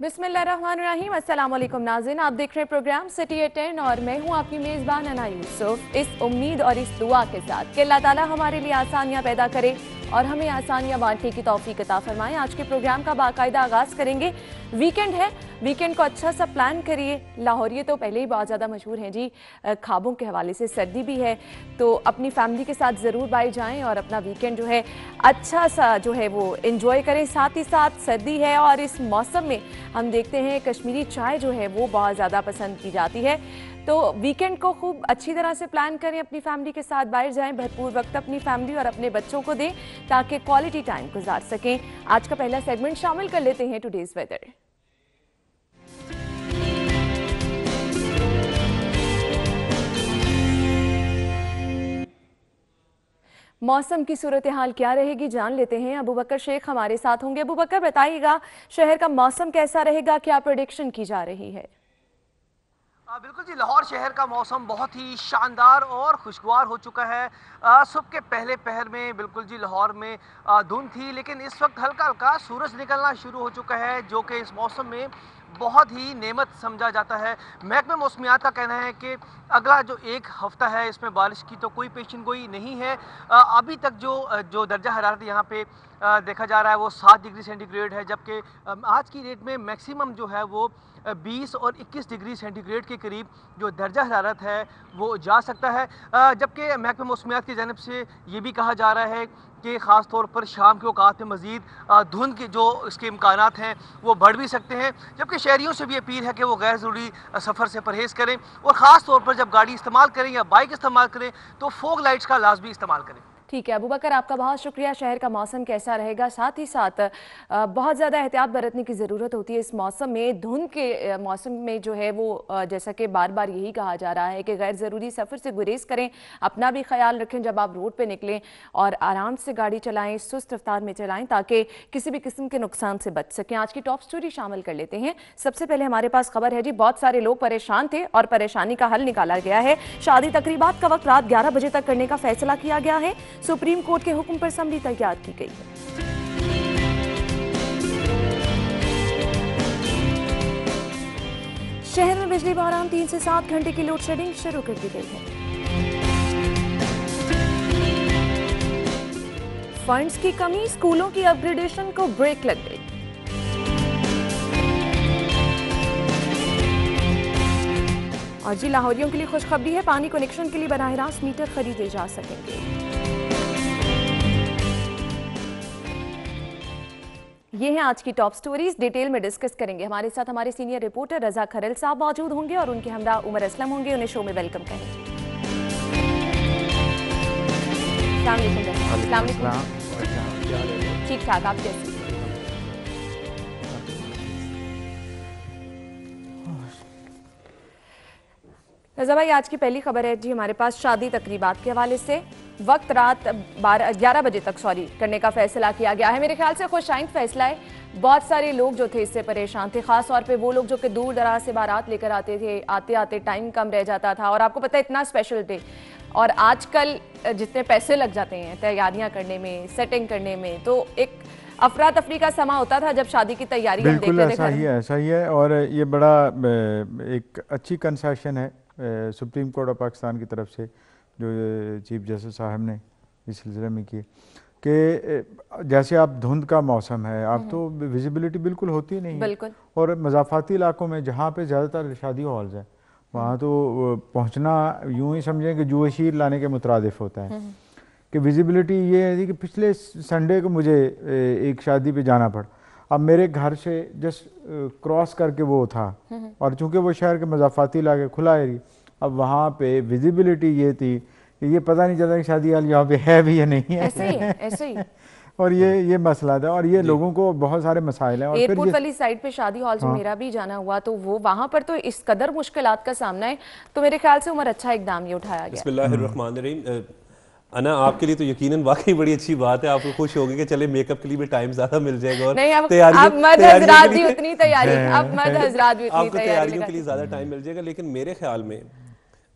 बिस्मिल्लाहिर्रहमानिर्रहीम, अस्सलाम वालेकुम नाज़रीन, आप देख रहे हैं प्रोग्राम सिटी एट 10 और मैं हूं आपकी मेज़बान अना यूसुफ। इस उम्मीद और इस दुआ के साथ कि अल्लाह ताला हमारे लिए आसानियां पैदा करे और हमें आसानियां बांटने की तौफीक अता फरमाएं। आज के प्रोग्राम का बाकायदा आगाज़ करेंगे। वीकेंड है, वीकेंड को अच्छा सा प्लान करिए। लाहौरिये तो पहले ही बहुत ज़्यादा मशहूर हैं जी ख्वाबों के हवाले से। सर्दी भी है तो अपनी फैमिली के साथ ज़रूर बाहर जाएं और अपना वीकेंड जो है अच्छा सा जो है वो एंजॉय करें। साथ ही साथ सर्दी है और इस मौसम में हम देखते हैं कश्मीरी चाय जो है वो बहुत ज़्यादा पसंद की जाती है। तो वीकेंड को खूब अच्छी तरह से प्लान करें, अपनी फैमिली के साथ बाहर जाएं, भरपूर वक्त अपनी फैमिली और अपने बच्चों को दें ताकि क्वालिटी टाइम गुजार सकें। आज का पहला सेगमेंट शामिल कर लेते हैं टुडेज वेदर। मौसम की सूरत हाल क्या रहेगी जान लेते हैं। अबू बकर शेख हमारे साथ होंगे। अबू बकर बताइएगा, शहर का मौसम कैसा रहेगा, क्या प्रेडिक्शन की जा रही है? बिल्कुल जी, लाहौर शहर का मौसम बहुत ही शानदार और खुशगवार हो चुका है। सुबह के पहले पहर में बिल्कुल जी लाहौर में धुंध थी, लेकिन इस वक्त हल्का हल्का सूरज निकलना शुरू हो चुका है, जो कि इस मौसम में बहुत ही नेमत समझा जाता है। महकमे मौसमियात का कहना है कि अगला जो एक हफ्ता है इसमें बारिश की तो कोई पेशन गोई नहीं है। अभी तक जो दर्जा हरारत यहाँ पे देखा जा रहा है वो 7 डिग्री सेंटीग्रेड है, जबकि आज की डेट में मैक्सिमम जो है वो 20 और 21 डिग्री सेंटीग्रेड के करीब जो दर्जा हरारत है वो जा सकता है। जबकि महकमे मौसमियात की जानिब से ये भी कहा जा रहा है कि ख़ास तौर पर शाम के औकात में मज़ीद धुंध के जो इसके इम्कानात हैं वो बढ़ भी सकते हैं। जबकि शहरियों से भी अपील है कि वो गैर ज़रूरी सफ़र से परहेज़ करें और ख़ास तौर पर जब गाड़ी इस्तेमाल करें या बाइक इस्तेमाल करें तो फोग लाइट्स का लाजमी इस्तेमाल करें। ठीक है अबू बकर, आपका बहुत शुक्रिया। शहर का मौसम कैसा रहेगा, साथ ही साथ बहुत ज़्यादा एहतियात बरतने की ज़रूरत होती है इस मौसम में। धुंध के मौसम में जो है वो जैसा कि बार बार यही कहा जा रहा है कि गैर ज़रूरी सफ़र से गुरेज करें, अपना भी ख्याल रखें जब आप रोड पर निकलें और आराम से गाड़ी चलाएं, सुस्त रफ्तार में चलाएं ताकि किसी भी किस्म के नुकसान से बच सकें। आज की टॉप स्टोरी शामिल कर लेते हैं। सबसे पहले हमारे पास खबर है जी, बहुत सारे लोग परेशान थे और परेशानी का हल निकाला गया है। शादी तकरीबात का वक्त रात 11 बजे तक करने का फैसला किया गया है। सुप्रीम कोर्ट के हुक्म पर असम्बली तैयार की गई है। शहर में बिजली बहरान 3 से 7 घंटे की लोड शेडिंग शुरू कर दी गई है। फंड्स की कमी, स्कूलों की अपग्रेडेशन को ब्रेक लग गई। और जी लाहौरियों के लिए खुशखबरी है, पानी कनेक्शन के लिए बराह रास्त मीटर खरीदे जा सकेंगे। ये हैं आज की टॉप स्टोरीज, डिटेल में डिस्कस करेंगे। हमारे साथ हमारे सीनियर रिपोर्टर रजा खरल साहब मौजूद होंगे और उनके हमरा उमर असलम होंगे। उन्हें शो में वेलकम करेंगे। ठीक ठाक, आप कैसे? रजा भाई, आज की पहली खबर है जी हमारे पास शादी तकरीबात के हवाले से। वक्त रात 11 बजे तक करने का फैसला किया गया है। मेरे ख्याल से खुशाइंद फैसला है। बहुत सारे लोग जो थे इससे परेशान थे, खास तौर पे वो लोग जो कि दूर दराज से बारात लेकर आते थे, आते आते टाइम कम रह जाता था। और आपको पता है इतना स्पेशल डे, और आजकल जितने पैसे लग जाते हैं तैयारियां करने में, सेटिंग करने में, तो एक अफरा तफरी का समा होता था जब शादी की तैयारी। बिल्कुल ऐसा ही है। और ये बड़ा एक अच्छी कंसेशन है सुप्रीम कोर्ट ऑफ पाकिस्तान की तरफ से, जो चीफ जस्टिस साहब ने इस सिलसिले में की कि जैसे आप धुंध का मौसम है, आप तो विजिबिलिटी बिल्कुल होती नहीं है, और मज़ाफ़ाती इलाकों में जहाँ पे ज़्यादातर शादी हॉल्स हैं वहाँ तो पहुँचना यूँ ही समझें कि जुए शीर लाने के मुतरादिफ होता है। कि विजिबिलिटी ये है कि पिछले संडे को मुझे एक शादी पे जाना पड़ा। अब मेरे घर से जस्ट क्रॉस करके वो था, और चूंकि वो शहर के मज़ाफ़ाती इलाके खुला एरिया, अब वहाँ पे विजिबिलिटी ये थी कि ये पता नहीं चला कि शादी हाल यहाँ पे है भी या नहीं है। ऐसे ही और ये मसला था, और ये लोगों को बहुत सारे मसाइल हैं। और एयरपोर्ट वाली साइड पे शादी हॉल से मेरा भी जाना हुआ, तो वो वहाँ पर तो इस कदर मुश्किलात का सामना है, तो मेरे ख्याल से उमर अच्छा इकदाम ये उठाया गया। बिस्मिल्लाहिर्रहमानिर्रहीम। अना, आपके लिए तो यकीनन वाकई बड़ी अच्छी बात है। आपको खुश होगी कि चले मेकअप के लिए भी टाइम ज्यादा मिल जाएगा, और तैयारियों के लिए आपको तैयारियों के लिए ज्यादा टाइम मिल जाएगा। लेकिन मेरे ख्याल में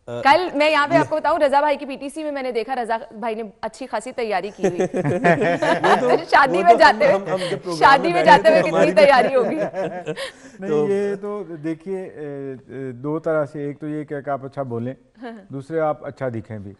कल मैं यहाँ पे आपको बताऊं, रजा भाई की पीटीसी में मैंने देखा रजा भाई ने अच्छी खासी तैयारी की हुई। शादी में जाते हुए कितनी तैयारी होगी। नहीं ये तो देखिए दो तरह से, एक तो ये कि आप अच्छा बोलें, दूसरे आप अच्छा दिखें भी।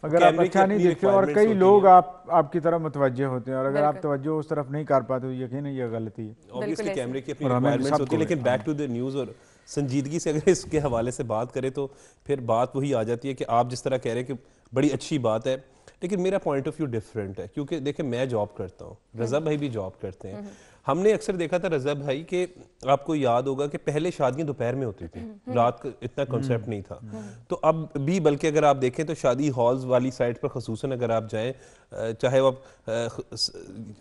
अगर आप अच्छा नहीं दिखते और कई लोग आपकी तरफ मुतवज्जे होते हैं और अगर आप तवज्जो उस तरफ नहीं कर पाते तो यकीन ये गलती है। ऑब्वियसली कैमरे की अपनी रिक्वायरमेंट्स होती है, लेकिन बैक टू द न्यूज़ और संजीदगी से अगर इसके हवाले से बात करें तो फिर बात वही आ जाती है कि आप जिस तरह कह रहे हैं कि बड़ी अच्छी बात है, लेकिन मेरा पॉइंट ऑफ व्यू डिफरेंट है। क्योंकि देखिए मैं जॉब करता हूँ, रजा भाई भी जॉब करते हैं। हमने अक्सर देखा था रजा भाई के, आपको याद होगा कि पहले शादियां दोपहर में होती थी, रात का इतना कॉन्सेप्ट नहीं था। तो अब भी बल्कि अगर आप देखें तो शादी हॉल्स वाली साइड पर खसूसन अगर आप जाएं, चाहे वो आप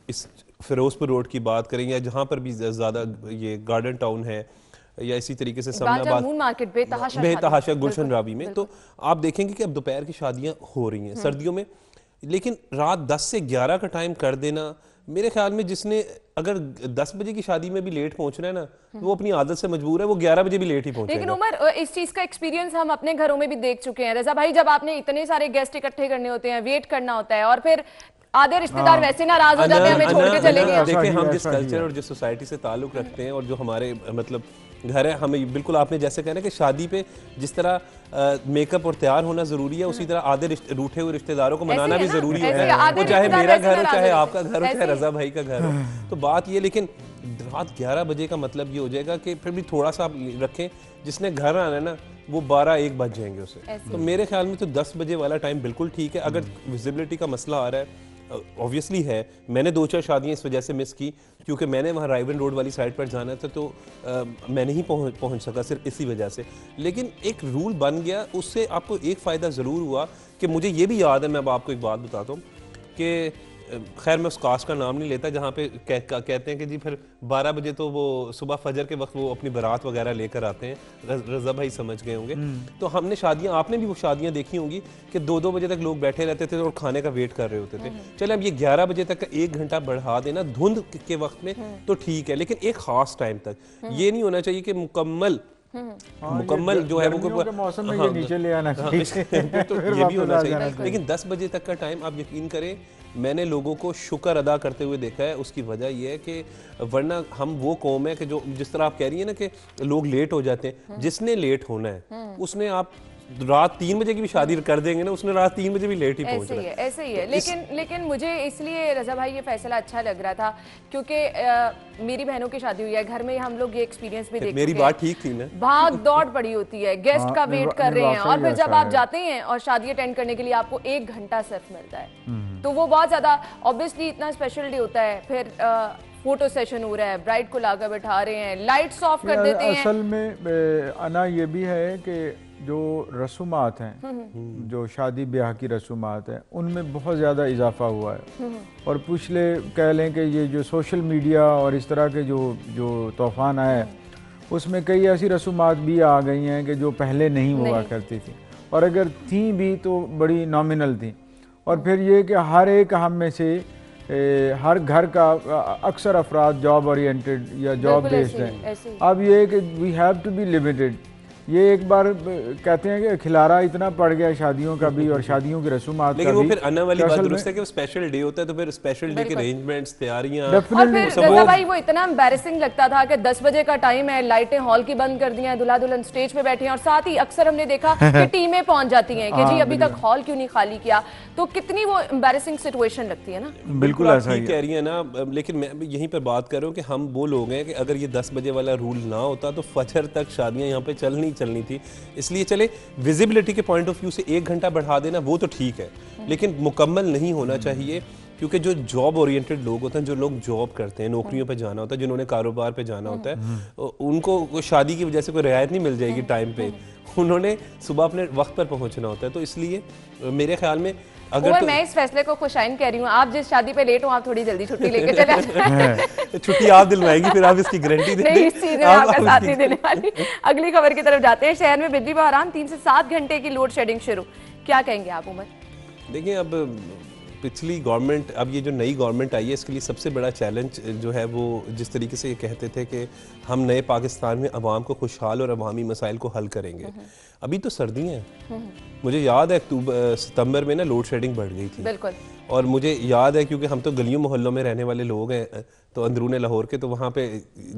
इस फिरोजपुर रोड की बात करें या जहाँ पर भी ज़्यादा ये गार्डन टाउन है या इसी तरीके से समनाबाद मार्केट बेतहाशा गुलशन रावी में, तो आप देखेंगे कि अब दोपहर की शादियां हो रही हैं सर्दियों में। लेकिन रात 10 से 11 का टाइम कर देना, मेरे ख्याल में जिसने अगर 10 बजे की शादी में भी लेट पहुंचना है ना, वो अपनी आदत से मजबूर है, वो 11 बजे भी लेट ही पहुंचेगा। लेकिन उमर, इस चीज का एक्सपीरियंस हम अपने घरों में भी देख चुके हैं रजा भाई। जब आपने इतने सारे गेस्ट इकट्ठे करने होते हैं, वेट करना होता है और फिर आधे रिश्तेदार वैसे नाराज हो जाते हैं, हमें छोड़ के चले गए। देखिए हम जिस कल्चर और जिस सोसाइटी से ताल्लुक रखते हैं और जो हमारे मतलब घर है, हमें बिल्कुल आपने जैसे कहना कि शादी पे जिस तरह मेकअप और तैयार होना जरूरी है, उसी तरह आधे रूठे हुए रिश्तेदारों को मनाना भी जरूरी है। वो चाहे मेरा घर हो, चाहे आपका घर हो, चाहे रजा भाई का घर हो, तो बात ये। लेकिन रात 11 बजे का मतलब ये हो जाएगा कि फिर भी थोड़ा सा आप रखें, जिसने घर आना है ना वो 12-1 बज जाएंगे उसे। तो मेरे ख्याल में तो 10 बजे वाला टाइम बिल्कुल ठीक है। अगर विजिबिलिटी का मसला आ रहा है, ऑब्वियसली है, मैंने 2-4 शादियां इस वजह से मिस की क्योंकि मैंने वहाँ राइवन रोड वाली साइड पर जाना था, तो मैं नहीं पहुँच सका सिर्फ इसी वजह से। लेकिन एक रूल बन गया, उससे आपको एक फ़ायदा ज़रूर हुआ कि मुझे ये भी याद है, मैं अब आपको एक बात बताता हूँ कि खैर मैं उस कास्ट का नाम नहीं लेता, जहाँ पे कहते हैं कि जी फिर 12 बजे तो वो सुबह फजर के वक्त वो अपनी बारात वगैरह लेकर आते हैं, रजा भाई समझ गए होंगे। तो हमने शादियां, आपने भी वो शादियां देखी होंगी कि 2-2 बजे तक लोग बैठे रहते थे और खाने का वेट कर रहे होते थे। चले अब ये 11 बजे तक का 1 घंटा बढ़ा देना धुंध के वक्त में तो ठीक है, लेकिन एक खास टाइम तक ये नहीं होना चाहिए कि मुकम्मल जो है वो मौसम में ये नीचे ले आना चाहिए। तो ये भी होना चाहिए। लेकिन 10 बजे तक का टाइम आप यकीन करें, मैंने लोगों को शुक्र अदा करते हुए देखा है। उसकी वजह यह है कि वरना हम वो कौम है कि जो जिस तरह आप कह रही है ना कि लोग लेट हो जाते हैं, जिसने लेट होना है उसने आप रात 3 बजे की भी शादी कर देंगे ना, उसने रात 3 बजे भी लेट ही पहुंचना है। ऐसे ही है। लेकिन मुझे इसलिए रजा भाई ये फैसला अच्छा लग रहा था क्योंकि मेरी बहनों की शादी हुई है, घर में हम लोग ये एक्सपीरियंस भी देखते हैं। मेरी बात ठीक थी ना, भाग दौड़ पड़ी होती है, गेस्ट का वेट कर रहे हैं और फिर जब आप जाते हैं और शादी अटेंड करने के लिए आपको 1 घंटा सिर्फ मिलता है, तो वो बहुत ज्यादा ऑब्वियसली इतना स्पेशल डे होता है। फिर फोटो सेशन हो रहा है, ब्राइड को लाकर बैठा रहे हैं, लाइट्स ऑफ कर देते हैं। असल में अना ये भी है कि जो रसूमात हैं, जो शादी ब्याह की रसूमात हैं, उनमें बहुत ज़्यादा इजाफा हुआ है। और पिछले कह लें कि ये जो सोशल मीडिया और इस तरह के जो तूफ़ान आए, उसमें कई ऐसी रसूमात भी आ गई हैं कि जो पहले नहीं हुआ करती थी, और अगर थी भी तो बड़ी नॉमिनल थी। और फिर ये कि हर एक हम में से हर घर का अक्सर अफराद जॉब ओरिएंटेड या जॉब बेस्ड हैं। अब ये कि we have to be limited. ये एक बार कहते हैं कि खिलारा इतना पड़ गया शादियों का भी और शादियों की रसूमात का भी। वो फिर आने वाली बात दुरुस्त है कि वो स्पेशल डे होता है, तो फिर स्पेशल डे के अरेंजमेंट्स, तैयारियां, और फिर रजा भाई वो इतना एम्बैरेसिंग लगता था कि 10 बजे का टाइम है, लाइटें हॉल की बंद कर दी हैं, दूल्हा दुल्हन स्टेज पे बैठे हैं और साथ ही अक्सर हमने देखा कि टीमें पहुंच जाती हैं कि जी अभी तक हॉल क्यों नहीं खाली किया। तो कितनी वो एम्बैरेसिंग सिचुएशन लगती है ना। बिल्कुल ऐसा ही कह रही है ना, लेकिन मैं यहीं पर बात कर रहा हूँ कि हम वो लोग हैं कि अगर ये 10 बजे वाला रूल ना होता तो फजर तक शादियां यहाँ पे चलनी थी। इसलिए चले विजिबिलिटी के पॉइंट ऑफ व्यू से 1 घंटा बढ़ा देना वो तो ठीक है, लेकिन मुकम्मल नहीं होना चाहिए। क्योंकि जो जॉब ओरिएंटेड लोग होते हैं, जो लोग जॉब करते हैं, नौकरियों पे जाना होता है, जिन्होंने कारोबार पे जाना होता है, उनको शादी की वजह से कोई रियायत नहीं मिल जाएगी टाइम पे, उन्होंने सुबह अपने वक्त पर पहुंचना होता है। तो इसलिए मेरे ख्याल में अगर तो, मैं इस फैसले को खुशाइन कह रही हूँ, आप जिस शादी पे लेट हो आप थोड़ी जल्दी छुट्टी लेके चले जाए। छुट्टी आप दिलवाएंगी, फिर आप इसकी गारंटी दें। नहीं, सीधे आपका साथ नहीं देने वाली। अगली खबर की तरफ जाते हैं। शहर में बिजली बहरान, 3 से 7 घंटे की लोड शेडिंग शुरू। क्या कहेंगे आप उमर? देखिए अब पिछली गवर्नमेंट, अब ये जो नई गवर्नमेंट आई है, इसके लिए सबसे बड़ा चैलेंज जो है वो जिस तरीके से ये कहते थे कि हम नए पाकिस्तान में अवाम को खुशहाल और अवामी मसाइल को हल करेंगे। अभी तो सर्दियाँ हैं, मुझे याद है सितंबर में ना लोड शेडिंग बढ़ गई थी। बिल्कुल। और मुझे याद है क्योंकि हम तो गलियों मोहल्लों में रहने वाले लोग हैं, तो अंदरूने लाहौर के, तो वहाँ पे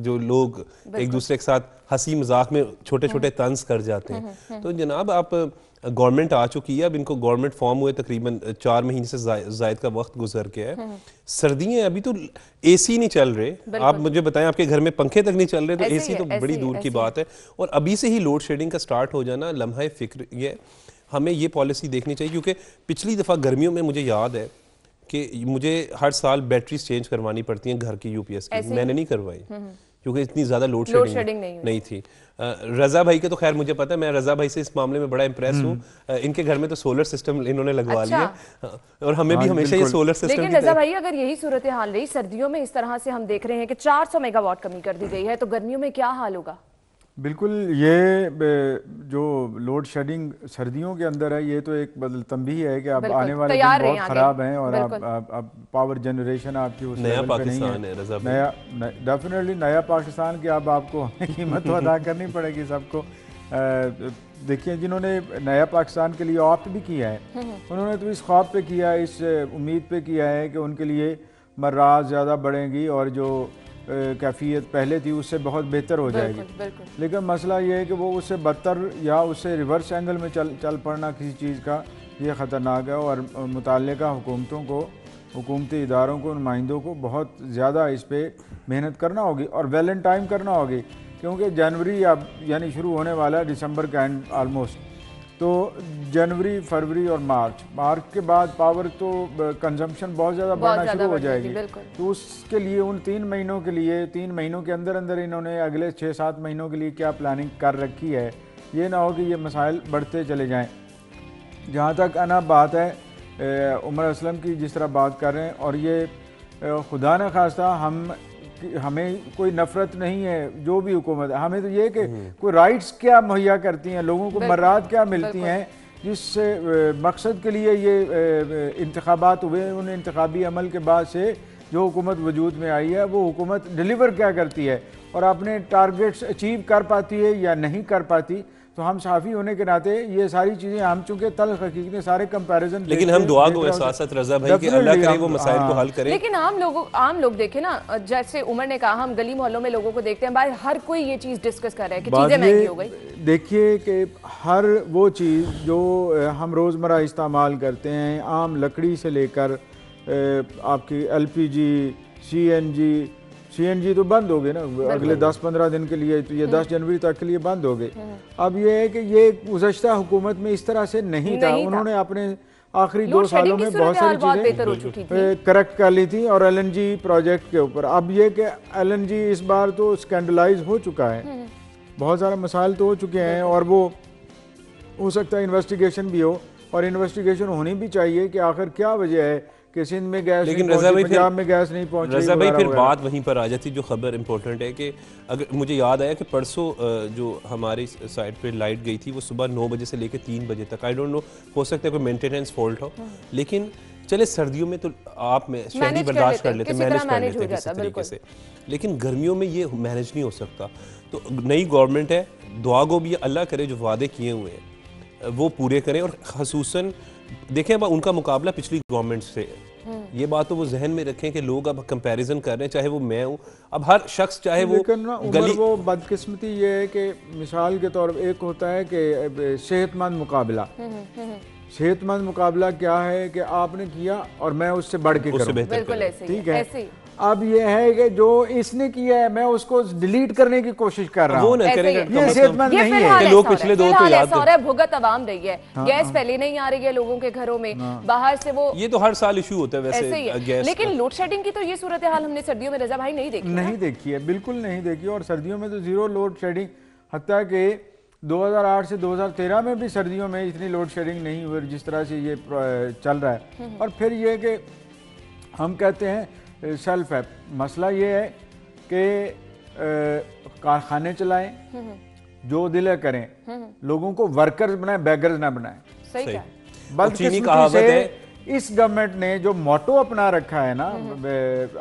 जो लोग एक दूसरे के साथ हंसी मजाक में छोटे छोटे तंज कर जाते हैं। तो जनाब आप गवर्नमेंट आ चुकी है, अब इनको गवर्नमेंट फॉर्म हुए तकरीबन 4 महीने से जायद का वक्त गुजर गया है। सर्दियाँ अभी तो एसी नहीं चल रहे, आप मुझे बताएं आपके घर में पंखे तक नहीं चल रहे, तो एसी तो बड़ी दूर की बात है। और अभी से ही लोड शेडिंग का स्टार्ट हो जाना लम्हा फिक्र ये, हमें ये पॉलिसी देखनी चाहिए। क्योंकि पिछली दफ़ा गर्मियों में मुझे याद है कि मुझे हर साल बैटरीज चेंज करवानी पड़ती हैं घर की यूपीएस की, मैंने नहीं करवाई क्योंकि इतनी ज़्यादा लोड शेडिंग नहीं थी। रज़ा भाई के तो खैर मुझे पता है, मैं रज़ा भाई से इस मामले में बड़ा इंप्रेस हूँ। इनके घर में तो सोलर सिस्टम इन्होंने लगवा लिया और हमें भी हमेशा ये सोलर सिस्टम। लेकिन रज़ा भाई अगर यही सूरत हाल रही सर्दियों में, इस तरह से हम देख रहे हैं कि 400 मेगावाट कमी कर दी गई है, तो गर्मियों में क्या हाल होगा? बिल्कुल, ये जो लोड शेडिंग सर्दियों के अंदर है, ये तो एक तंबीह है कि अब आने वाले दिन बहुत ख़राब हैं और अब पावर जनरेशन आपकी उस लेवल पे नहीं है। नया डेफिनेटली नया पाकिस्तान की अब आपको कीमत तो अदा करनी पड़ेगी सबको। देखिए, जिन्होंने नया पाकिस्तान के लिए ऑप्ट भी किया है, उन्होंने तो इस ख्वाब पे किया है, इस उम्मीद पे किया है कि उनके लिए मर्रात ज़्यादा बढ़ेंगी और जो कैफियत पहले थी उससे बहुत बेहतर हो जाएगी। लेकिन मसला ये है कि वो उससे बदतर या उससे रिवर्स एंगल में चल पड़ना किसी चीज़ का, ये ख़तरनाक है। और मुतल्लिका हुकूमतों को, हुकूमती इदारों को, नुमाइंदों को बहुत ज़्यादा इस पर मेहनत करना होगी और वेल इन टाइम करना होगी, क्योंकि जनवरी अब यानी शुरू होने वाला है, दिसंबर का एंड ऑलमोस्ट, तो जनवरी, फरवरी और मार्च के बाद पावर तो कंजम्पशन बहुत ज़्यादा बढ़ना शुरू हो जाएगी। तो उसके लिए उन 3 महीनों के लिए, 3 महीनों के अंदर अंदर इन्होंने अगले 6-7 महीनों के लिए क्या प्लानिंग कर रखी है, ये ना हो कि ये मसाइल बढ़ते चले जाएं। जहाँ तक अना बात है उमर असलम की, जिस तरह बात कर रहे हैं, और ये खुदा न खास्ता हमें कोई नफरत नहीं है जो भी हुकूमत है, हमें तो ये कि कोई राइट्स क्या मुहैया करती हैं लोगों को, मर्रात क्या मिलती हैं, जिस मकसद के लिए ये इंतखाबात हुए, उन इंतखाबी अमल के बाद से जो हुकूमत वजूद में आई है, वो हुकूमत डिलीवर क्या करती है और अपने टारगेट्स अचीव कर पाती है या नहीं कर पाती। तो हम सहाफ़ी होने के नाते ये सारी चीज़ें हम चूँकि तल्ख़ हकीकत में सारे कंपैरिजन, लेकिन हम दुआ गो एहसास रज़ा भाई कि अल्लाह करे वो मसाइल को हल करे। लेकिन आम लोग देखें ना, जैसे उमर ने कहा, हम गली मोहल्लों में लोगों को देखते हैं, भाई हर कोई ये चीज़ डिस्कस कर रहा है कि चीज़ें महंगी हो गई। देखिए कि हर वो चीज़ जो हम रोज़मर्रा इस्तेमाल करते हैं, आम लकड़ी से लेकर आपकी LPG, CNG तो बंद हो गए ना अगले 10-15 दिन के लिए, तो ये 10 जनवरी तक के लिए बंद हो गए। अब ये है कि ये गुज़श्ता हुकूमत में इस तरह से नहीं था, उन्होंने अपने आखिरी 2 सालों में बहुत सारी चीज़ें करेक्ट कर ली थी और LNG प्रोजेक्ट के ऊपर। अब ये कि LNG इस बार तो स्कैंडलाइज हो चुका है, बहुत सारे मसाइल तो हो चुके हैं और वो हो सकता है इन्वेस्टिगेशन भी हो, और इन्वेस्टिगेशन होनी भी चाहिए कि आखिर क्या वजह है कि सिंध में गैस, लेकिन पंजाब में गैस नहीं पहुंच रही। रज़ा भाई फिर बात वहीं पर आ जाती, जो खबर इंपॉर्टेंट है कि अगर मुझे याद आया कि परसों जो हमारी साइड पे लाइट गई थी वो सुबह 9 बजे से लेकर 3 बजे तक, आई डोंट नो, हो सकता है कोई मेंटेनेंस फॉल्ट हो, लेकिन चले सर्दियों में तो आप में शहरी बर्दाश्त कर लेते, मैनेज कर लेते किसी तरीके से, लेकिन गर्मियों में ये मैनेज नहीं हो सकता। तो नई गवर्नमेंट है, दुआ गो भी अल्लाह करे जो वादे किए हुए हैं वो पूरे करें, और खसूसन देखें अब उनका मुकाबला पिछली गवर्नमेंट से है, ये बात तो वो जहन में रखें कि लोग अब कंपैरिजन कर रहे हैं, चाहे वो मैं हूँ, अब हर शख्स चाहे वो गली, वो बदकिस्मती ये है कि मिसाल के तौर पर एक होता है कि सेहतमंद मुकाबला, सेहतमंद मुकाबला क्या है कि आपने किया और मैं उससे बढ़ के करूं, ठीक है। अब ये है कि जो इसने किया है मैं उसको डिलीट करने की कोशिश कर रहा हूँ, ये सेहतमंद नहीं है। लोग पिछले 2 तो याद है, भुगत आवाम रही है, गैस पहले नहीं आ रही है लोगों के घरों में, बाहर से वो, ये तो हर साल इशू होता है वैसे गैस। लेकिन लोड शेडिंग की तो ये सूरत हाल हमने सर्दियों में रज़ा भाई नहीं देखी है, बिल्कुल नहीं देखी, और सर्दियों में तो जीरो लोड शेडिंग, हत्ता कि 2008 से 2013 में भी सर्दियों में इतनी लोड शेडिंग नहीं हुई जिस तरह से ये चल रहा है। और फिर ये कि हम कहते हैं सेल्फ हेल्प, मसला ये है कि कारखाने चलाएं, जो दिल करें, लोगों को वर्कर्स बनाएं, बेगर्स ना बनाएं। सही चीनी कहावत है इस गवर्नमेंट ने जो मोटो अपना रखा है ना,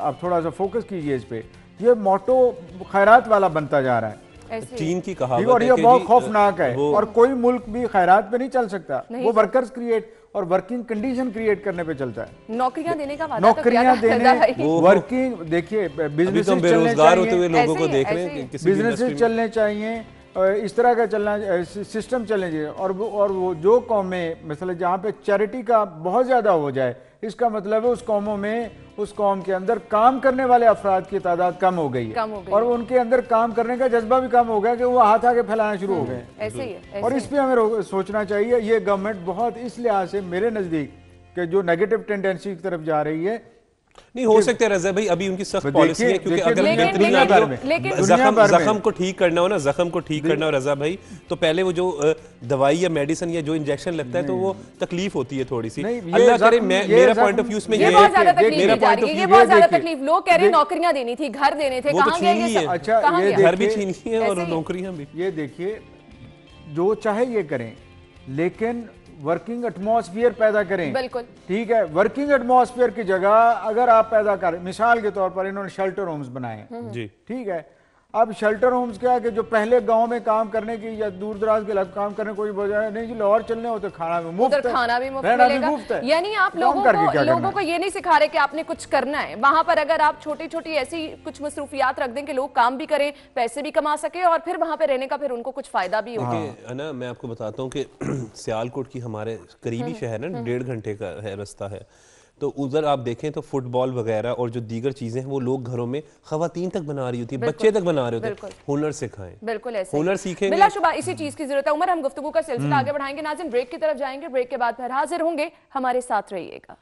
आप थोड़ा सा फोकस कीजिए इस पे, ये मोटो खैरात वाला बनता जा रहा है। चीन की कहावत और है ये कि बहुत जी, खौफनाक है, वो और कोई मुल्क भी खैरात पे नहीं चल सकता, वो वर्कर्स क्रिएट और वर्किंग कंडीशन क्रिएट करने पे चलता है। नौकरियां देने का वादा तो किया नौकरियां था रजा भाई। देने, वर्किंग, देखिए बिजनेस हम बेरोजगार होते हुए लोगों को देख रहे हैं कि किसी भी बिजनेस इंडस्ट्री में। चलने चाहिए, इस तरह का चलना सिस्टम चलने चाहिए। और वो जो कौमें मतलब जहाँ पे चैरिटी का बहुत ज़्यादा हो जाए, इसका मतलब है उस कौमों में, उस कौम के अंदर काम करने वाले अफराद की तादाद कम हो गई है, और उनके अंदर काम करने का जज्बा भी कम हो गया कि वो हाथ आगे फैलाना शुरू हो गए। ऐसे ही है, और इस पे हमें सोचना चाहिए। ये गवर्नमेंट बहुत इस लिहाज से मेरे नज़दीक कि जो नेगेटिव टेंडेंसी की तरफ जा रही है, नहीं हो सकते रजा भाई, अभी उनकी सख्त पॉलिसी है, क्योंकि अगर जख्म को ठीक करना हो ना, जख्म को ठीक करना हो रजा भाई, तो पहले वो जो दवाई या मेडिसिन या जो इंजेक्शन लगता है तो वो तकलीफ होती है थोड़ी सी। अल्लाह करे, मेरा पॉइंट ऑफ व्यू में ये बहुत ज्यादा तकलीफ, लोग कह रहे हैं नौकरियां देनी थी, घर देने थे, कहां गए ये सब? अच्छा, ये घर भी छीनी है और नौकरियां भी। ये देखिए, जो चाहे ये करें, लेकिन वर्किंग एटमॉस्फेयर पैदा करें। बिल्कुल ठीक है, वर्किंग एटमॉस्फेयर की जगह अगर आप पैदा करें, मिसाल के तौर पर इन्होंने शेल्टर होम्स बनाए जी, ठीक है। अब शेल्टर होम्स क्या है कि जो पहले गांव में काम करने की या दूर दराज के इलाके काम करने कोई बजाय नहीं, जी लाहौर चलने हो तो खाना भी मुफ्त है, खाना भी मुफ्त रहना भी मिलेगा। मुफ्त है। यानी आप लोगों को ये नहीं सिखा रहे कि आपने कुछ करना है वहां पर। अगर आप छोटी छोटी ऐसी कुछ मसरूफियात रख दें कि लोग काम भी करें, पैसे भी कमा सके, और फिर वहां पे रहने का फिर उनको कुछ फायदा भी हो। है ना, मैं आपको बताता हूँ कि सियालकोट की हमारे करीबी शहर है ना, 1.5 घंटे का है रास्ता है, तो उधर आप देखें तो फुटबॉल वगैरह और जो दीगर चीजें हैं वो लोग घरों में खवातीन तक बना रही होती है, बच्चे तक बना रहे होते हैं। हुनर सिखाएं, बिल्कुल ऐसे हुनर सीखेंगे, बिलाशुबा इसी चीज की जरूरत है। उमर, हम गुफ्तगू का सिलसिला आगे बढ़ाएंगे। नाज़रीन, ब्रेक की तरफ जाएंगे, ब्रेक के बाद फिर हाजिर होंगे, हमारे साथ रहिएगा।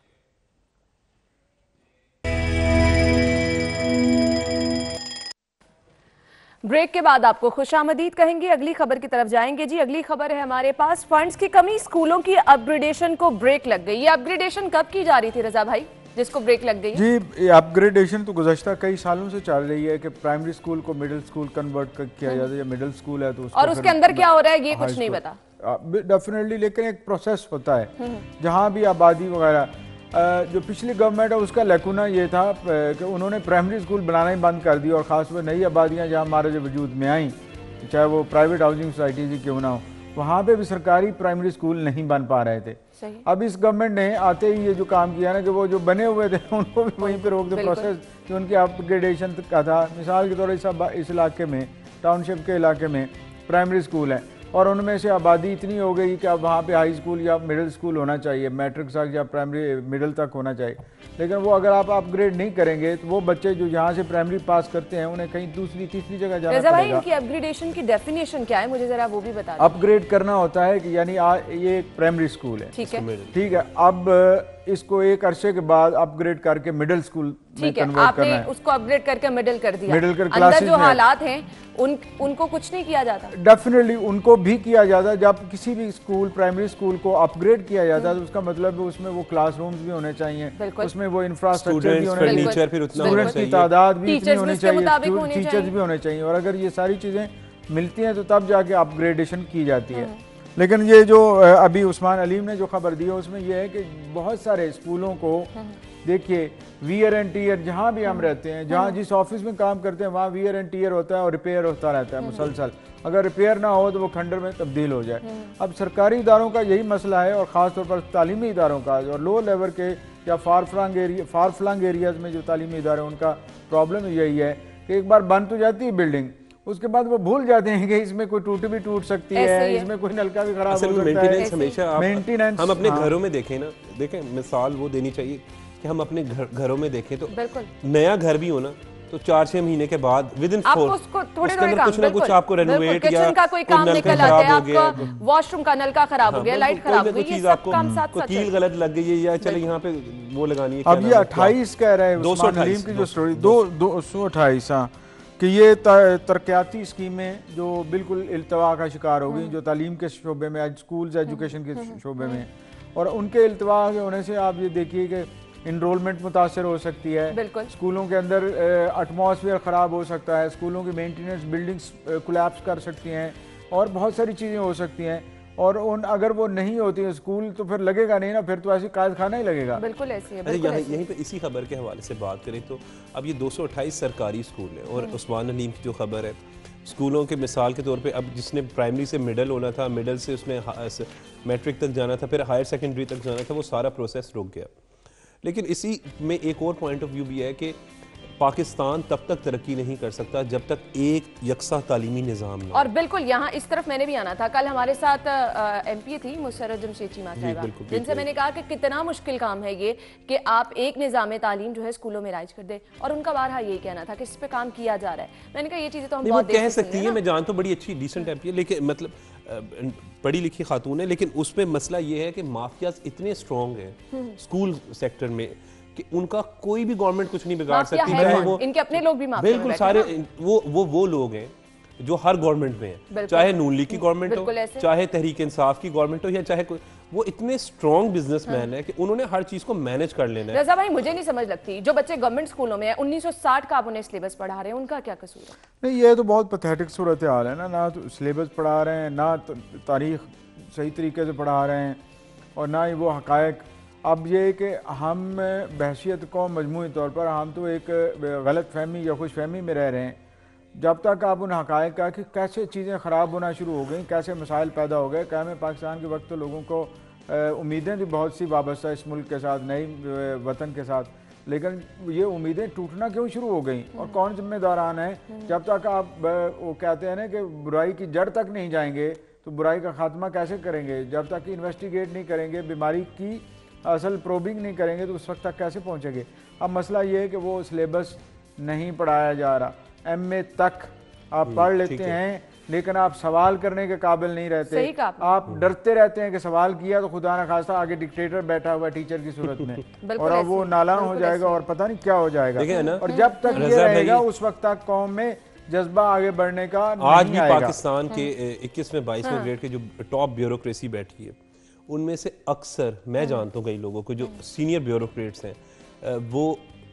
ब्रेक के बाद आपको खुशामदीद कहेंगे, अगली खबर की तरफ जाएंगे। जी, अगली खबर है हमारे पास, फंड्स की कमी, स्कूलों की अपग्रेडेशन को ब्रेक लग गई। ये अपग्रेडेशन कब की जा रही थी रजा भाई, जिसको ब्रेक लग गई? जी, अपग्रेडेशन तो गुज़श्ता कई सालों से चल रही है कि प्राइमरी स्कूल को मिडिल स्कूल कन्वर्ट किया जाता है, या मिडिल स्कूल है तो और उसके अंदर क्या हो रहा है ये कुछ नहीं पता डेफिनेटली, लेकिन एक प्रोसेस होता है। जहाँ भी आबादी वगैरह, जो पिछली गवर्नमेंट है उसका लैकुना ये था कि उन्होंने प्राइमरी स्कूल बनाना ही बंद कर दिया, और ख़ासतौर पर नई आबादियाँ जहाँ हमारे जो वजूद में आई, चाहे वो प्राइवेट हाउसिंग सोसाइटीज़ ही क्यों ना हो, वहाँ पे भी सरकारी प्राइमरी स्कूल नहीं बन पा रहे थे। अब इस गवर्नमेंट ने आते ही ये जो काम किया ना कि वो जो बने हुए थे उनको भी वहीं पे रोक दे, प्रोसेस जो उनकी अपग्रेडेशन का था। मिसाल के तौर पर इस इलाके में, टाउनशिप के इलाके में प्राइमरी स्कूल है, और उनमें से आबादी इतनी हो गई कि अब वहाँ पे हाई स्कूल या मिडिल स्कूल होना चाहिए, मैट्रिक तक या प्राइमरी मिडिल तक होना चाहिए। लेकिन वो अगर आप अपग्रेड नहीं करेंगे तो वो बच्चे जो यहाँ से प्राइमरी पास करते हैं उन्हें कहीं दूसरी तीसरी जगह जाना पड़ेगा। भाई, इनकी अपग्रेडेशन की डेफिनेशन क्या है, मुझे जरा वो भी बता दें। अपग्रेड करना होता है कि यानी ये एक प्राइमरी स्कूल है, ठीक है, अब इसको एक अरसे के बाद अपग्रेड करके मिडिल स्कूल में कन्वर्ट करना है। उसको अपग्रेड करके मिडिल कर दिया, मिडिल कर अंदर जो हालात हैं उनको कुछ नहीं किया जाता। डेफिनेटली उनको भी किया जाता है। जब किसी भी स्कूल, प्राइमरी स्कूल को अपग्रेड किया जाता है तो उसका मतलब है उसमें वो क्लासरूम्स भी होने चाहिए, उसमें वो इंफ्रास्ट्रक्चर भी होने चाहिए, स्टूडेंट्स की तादाद भी इतनी होनी चाहिए, टीचर्स भी होने चाहिए, और अगर ये सारी चीज़ें मिलती हैं तो तब जाके अपग्रेडेशन की जाती है। लेकिन ये जो अभी उस्मान अलीम ने जो खबर दी है उसमें यह है कि बहुत सारे स्कूलों को देखिए वियर एंड टीयर, जहाँ भी हम रहते हैं, जहाँ जिस ऑफिस में काम करते हैं वहाँ वियर एंड टीयर होता है और रिपेयर होता रहता है मुसलसल। अगर रिपेयर ना हो तो वो खंडर में तब्दील हो जाए। अब सरकारी इदारों का यही मसला है, और ख़ास तौर पर तालीमी इदारों का, और लो लेवल के या फार फ्लंग एरियाज़ में जो तालीमी इदारे उनका प्रॉब्लम यही है कि एक बार बन तो जाती है बिल्डिंग, उसके बाद वो भूल जाते हैं कि इसमें कोई टूट भी टूट सकती है, इसमें कोई नलका भी खराब हो सकता है। हमेशा मेंटेनेंस हम अपने घरों में देखें ना, देखें मिसाल वो देनी चाहिए कि हम अपने घरों में देखें तो नया घर भी हो ना तो 4-6 महीने के बाद विद इन 4 कुछ ना कुछ आपको रेनोवेट, किचन का कोई काम निकल आता है, आपका वॉशरूम का नलका खराब हो गया, लाइट खराब हो गई, ये सब काम साथ साथ, कील गलत लग गई है या चलो यहाँ पे वो लगानी है। अब ये 28 कह रहे हैं 228 की जो स्टोरी 228 कि ये तरक्याती स्कीमें जो बिल्कुल इल्तवा का शिकार हो गई, जो तालीम के शोबे में, आज स्कूल्स एजुकेशन के शोबे में, और उनके इल्तवा के होने से आप ये देखिए कि इनरोलमेंट मुतासर हो सकती है, स्कूलों के अंदर एटमॉस्फेयर ख़राब हो सकता है, स्कूलों की मेंटेनेंस, बिल्डिंग्स कोलैप्स कर सकती हैं, और बहुत सारी चीज़ें हो सकती हैं। और उन अगर वो नहीं होती स्कूल तो फिर लगेगा नहीं ना, फिर तो ऐसी कायद खाना ही लगेगा। बिल्कुल ऐसी है, अच्छा, बिल्कुल ऐसी है। यहीं पे इसी खबर के हवाले से बात करें तो अब ये 228 सरकारी स्कूल है और उस्मान अलीम की जो खबर है, स्कूलों के मिसाल के तौर पे अब जिसने प्राइमरी से मिडल होना था, मिडल से उसने मैट्रिक तक जाना था, फिर हायर सेकेंडरी तक जाना था, वो सारा प्रोसेस रुक गया। लेकिन इसी में एक और पॉइंट ऑफ व्यू भी है कि पाकिस्तान तब तक तरक्की नहीं कर सकता जब तक एक यकसा तालीमी निज़ाम ना हो। और बिल्कुल यहाँ इस तरफ मैंने भी आना था। कल हमारे साथ एमपी थी मुसर्रत जमशेद चीमा साहिबा, बिल्कुल, जिनसे बिल्कुल। मैंने कहा कि कितना मुश्किल काम है ये कि आप एक निज़ाम तालीम जो है स्कूलों में राइज कर दे, और उनका बारहा यही कहना था कि इस पे काम किया जा रहा है। मैंने कहा ये चीज़ें तो हम नहीं, वो बहुत देर कह से सुन सकती रहे है, हैं मैं जानता हूँ बड़ी अच्छी डिसेंट एमपी है, लेकिन मतलब पढ़ी लिखी खातून है, लेकिन उसमें मसला ये है कि माफियाज इतने स्ट्रॉन्ग हैं स्कूल सेक्टर में कि उनका कोई भी गवर्नमेंट कुछ नहीं बिगाड़ माफिया सकती, है चाहे कौन? वो इनके अपने लोग भी माफिया में बिल्कुल बैठे सारे हैं वो लोग हैं जो हर गवर्नमेंट में है, बिल्कुल। चाहे नून लीग की गवर्नमेंट बिल्कुल हो, ऐसे। चाहे तहरीक इंसाफ की गवर्नमेंट हो, या चाहे कोई, वो इतने स्ट्रॉन्ग बिजनेसमैन है कि उन्होंने हर चीज को मैनेज कर लेना है। रजा भाई मुझे नहीं समझ लगती, जो बच्चे गवर्नमेंट स्कूलों में है 1960 का आप उन्हें सिलेबस पढ़ा रहे हैं, उनका क्या कसूर है? नहीं, ये तो बहुत पैथेटिक सूरत हाल है ना तो सिलेबस पढ़ा रहे हैं, ना तारीख सही तरीके से पढ़ा रहे हैं, और ना ही वो हकायक। अब ये कि हम बहसियत को मजमूई तौर पर हम तो एक गलत फहमी या खुश फहमी में रह रहे हैं। जब तक आप उन हकायक का कि कैसे चीज़ें ख़राब होना शुरू हो गई, कैसे मसाइल पैदा हो गए। क़याम पाकिस्तान के वक्त तो लोगों को उम्मीदें भी बहुत सी वाबस्ता इस मुल्क के साथ, नई वतन के साथ, लेकिन ये उम्मीदें टूटना क्यों शुरू हो गई और कौन जिम्मेदारान है? जब तक आप वो कहते हैं ना कि बुराई की जड़ तक नहीं जाएंगे तो बुराई का खात्मा कैसे करेंगे? जब तक इन्वेस्टिगेट नहीं करेंगे, बीमारी की असल प्रोबिंग नहीं करेंगे तो उस वक्त तक कैसे पहुँचेंगे? अब मसला ये है कि वो सिलेबस नहीं पढ़ाया जा रहा। MA तक आप पढ़ लेते हैं लेकिन आप सवाल करने के काबिल नहीं रहते। सही कहा आपने। आप डरते रहते हैं कि सवाल किया तो खुदा ना खास्ता आगे डिक्टेटर बैठा हुआ टीचर की सूरत में बिल्कुल और अब ऐसे वो ही, नालान हो बिल्कुल जाएगा ऐसे और पता नहीं क्या हो जाएगा। देखें ना, और जब तक ये रज़ा भाई, रहेगा उस वक्त तक कौम में जज्बा आगे बढ़ने का आज नहीं भी आएगा। पाकिस्तान के 21वें 22वें ग्रेड के जो टॉप ब्यूरोक्रेसी बैठी है, उनमें से अक्सर मैं जानता हूँ कई लोगों को जो सीनियर ब्यूरोक्रेट्स हैं, वो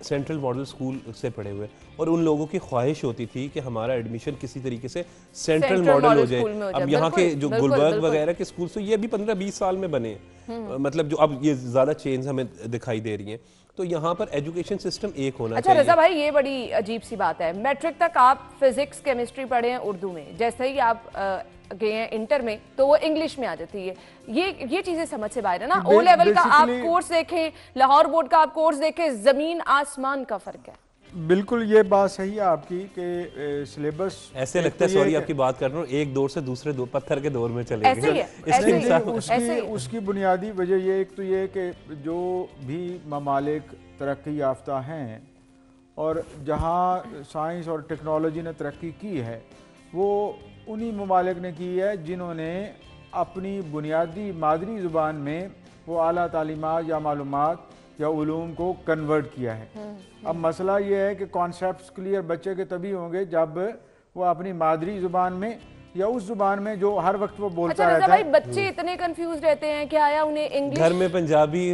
सेंट्रल मॉडल स्कूल से पढ़े हुए, और उन लोगों की ख्वाहिश होती थी कि हमारा एडमिशन किसी तरीके से सेंट्रल मॉडल हो स्कूल में हो जाए। जाए। अब यहाँ के बिल्कुल, जो बिल्कुल, गुलबर्ग बिल्कुल। वगैरह के स्कूल तो ये भी 15-20 साल में बने हैं, मतलब जो अब ये ज़्यादा चेंज हमें दिखाई दे रही हैं। तो यहाँ पर एजुकेशन सिस्टम एक होना अच्छा चाहिए। रजा भाई, ये बड़ी अजीब सी बात है, मैट्रिक तक आप फिजिक्स केमिस्ट्री पढ़े हैं उर्दू में, जैसे ही आप गए हैं इंटर में तो वो इंग्लिश में आ जाती है। ये चीजें समझ से बाहर है ना। ओ लेवल का आप कोर्स देखें, लाहौर बोर्ड का आप कोर्स देखें, जमीन आसमान का फर्क है। बिल्कुल ये बात सही है आपकी कि सिलेबस ऐसे लगता है, सॉरी आपकी बात कर रहा हूँ, एक दौर से दूसरे दौर पत्थर के दौर में चले ऐसे ही है, ऐसे ही है। उसकी बुनियादी वजह ये एक तो ये कि जो भी ममालिक तरक्की याफ्ता हैं और जहाँ साइंस और टेक्नोलॉजी ने तरक्की की है, वो उन्हीं ममालिक ने की है जिन्होंने अपनी बुनियादी मादरी ज़ुबान में वो आला तालीमात या मालूमात या उलूम को कन्वर्ट किया है। अब मसला ये है कि कॉन्सेप्ट्स क्लियर बच्चे के तभी होंगे जब वो अपनी मादरी ज़ुबान में या उस ज़ुबान में जो हर वक्त वो बोलता अच्छा रहता भाई, है। बच्चे इतने कंफ्यूज रहते हैं कि आया उन्हें इंग्लिश घर में पंजाबी,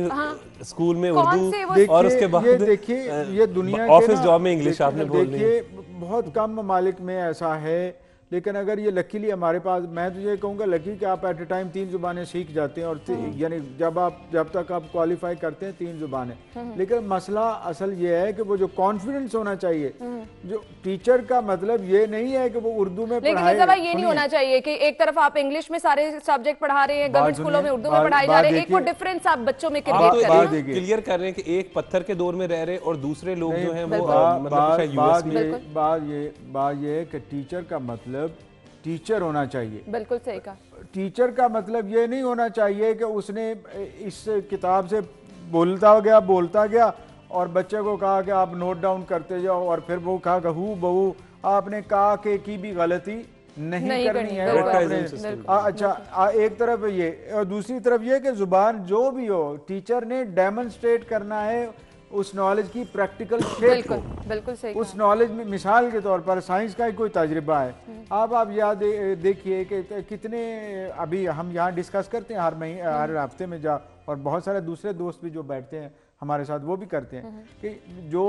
स्कूल में कौन से वो- उर्दू, और उसके बाद ये देखिए ये दुनिया ऑफिस जॉब में इंग्लिश आपने बोलनी है। देखिए बहुत कम ममालिक में ऐसा है, लेकिन अगर ये लकीली हमारे पास, मैं तो ये कहूँगा लकी कि आप एट ए टाइम 3 ज़ुबानें सीख जाते हैं और यानी जब तक आप क्वालिफाई करते हैं 3 ज़ुबानें। लेकिन मसला असल ये है कि वो जो कॉन्फिडेंस होना चाहिए, जो टीचर का मतलब ये नहीं है कि वो उर्दू में लेकिन पढ़ाए। रजा भाई ये नहीं सुनिए, होना चाहिए कि एक तरफ आप इंग्लिश में सारे सब्जेक्ट पढ़ा रहे हैं, गवर्नमेंट स्कूलों में उर्दू में बात- पढ़ाए जा बात रहे हैं, एक वो देखिए- डिफरेंस आप बच्चों में आप क्रिएट तो कर बात रहे हैं। देखिए। क्लियर कर रहे हैं कि एक पत्थर के दौर में रह रहे और दूसरे लोग जो हैं वो बात मतलब शायद यूएस में। बात ये है कि टीचर का मतलब टीचर होना चाहिए। बिल्कुल सही कहा। टीचर का मतलब ये नहीं होना चाहिए कि उसने इस किताब से बोलता गया और बच्चे को कहा कि आप नोट डाउन करते जाओ और फिर वो कहा कि हू बहू आपने कहा कि की भी गलती नहीं करनी है। और अच्छा एक तरफ ये और दूसरी तरफ ये कि जुबान जो भी हो, टीचर ने डेमोन्स्ट्रेट करना है उस नॉलेज की प्रैक्टिकल शेप को। बिल्कुल सही उस नॉलेज में मिसाल के तौर पर साइंस का ही कोई तजुर्बा है। अब आप याद देखिए कि कितने अभी हम यहाँ डिस्कस करते हैं हर हफ्ते में और बहुत सारे दूसरे दोस्त भी जो बैठते हैं हमारे साथ वो भी करते हैं कि जो